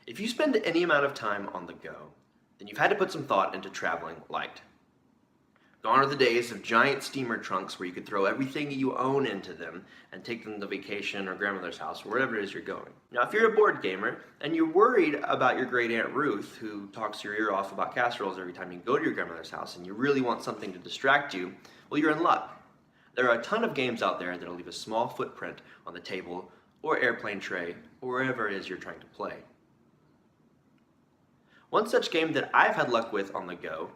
If you spend any amount of time on the go, then you've had to put some thought into traveling light. Gone are the days of giant steamer trunks where you could throw everything you own into them and take them to vacation or grandmother's house or wherever it is you're going. Now, if you're a board gamer and you're worried about your great Aunt Ruth, who talks your ear off about casseroles every time you go to your grandmother's house, and you really want something to distract you, well, you're in luck. There are a ton of games out there that'll leave a small footprint on the table or airplane tray or wherever it is you're trying to play. One such game that I've had luck with on the go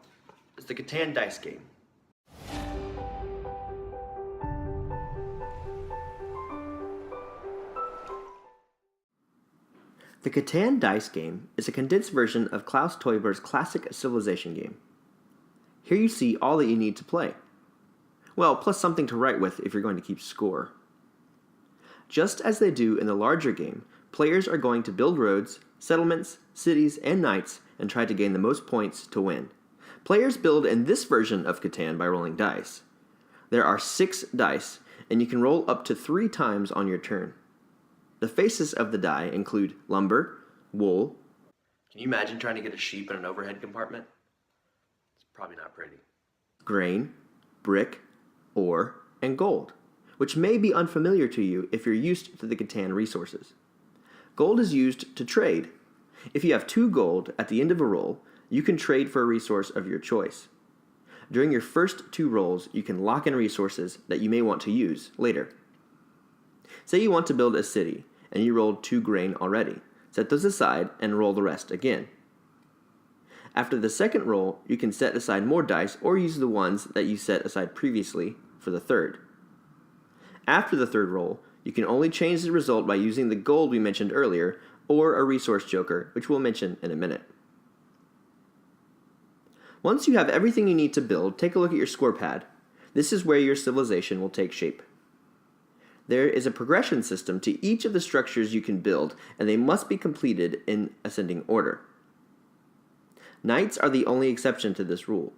is the Catan dice game. The Catan dice game is a condensed version of Klaus Teuber's classic Civilization game. Here you see all that you need to play. Well, plus something to write with if you're going to keep score. Just as they do in the larger game, players are going to build roads, settlements, cities, and knights and try to gain the most points to win. Players build in this version of Catan by rolling dice. There are 6 dice, and you can roll up to 3 times on your turn. The faces of the die include lumber, wool. Can you imagine trying to get a sheep in an overhead compartment? It's probably not pretty. Grain, brick, ore, and gold, which may be unfamiliar to you if you're used to the Catan resources. Gold is used to trade. If you have 2 gold at the end of a roll, you can trade for a resource of your choice. During your first 2 rolls, you can lock in resources that you may want to use later. Say you want to build a city, and you rolled 2 grain already. Set those aside and roll the rest again. After the second roll, you can set aside more dice or use the ones that you set aside previously for the third. After the third roll, you can only change the result by using the gold we mentioned earlier or a resource joker, which we'll mention in a minute. Once you have everything you need to build, take a look at your score pad. This is where your civilization will take shape. There is a progression system to each of the structures you can build, and they must be completed in ascending order. Knights are the only exception to this rule.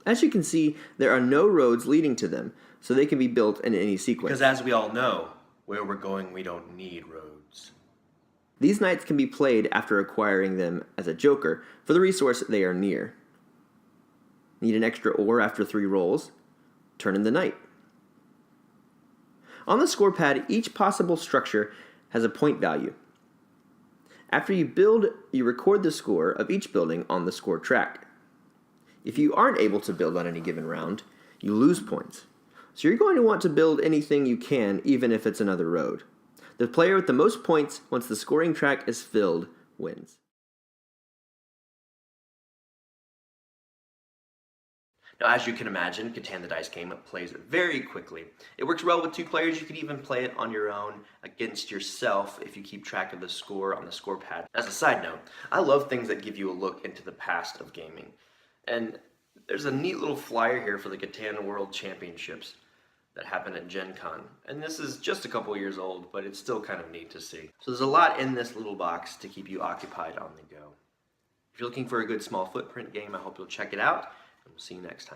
As you can see, there are no roads leading to them, so they can be built in any sequence. Because as we all know, where we're going we don't need roads. These knights can be played after acquiring them as a joker for the resource they are near. Need an extra ore after 3 rolls? Turn in the knight. On the score pad, each possible structure has a point value. After you build, you record the score of each building on the score track. If you aren't able to build on any given round, you lose points. So you're going to want to build anything you can, even if it's another road. The player with the most points, once the scoring track is filled, wins. Now, as you can imagine, Catan the dice game plays very quickly. It works well with 2 players. You could even play it on your own against yourself if you keep track of the score on the score pad. As a side note, I love things that give you a look into the past of gaming. And there's a neat little flyer here for the Catan World Championships that happened at Gen Con. And this is just a couple years old, but it's still kind of neat to see. So there's a lot in this little box to keep you occupied on the go. If you're looking for a good small footprint game, I hope you'll check it out. We'll see you next time.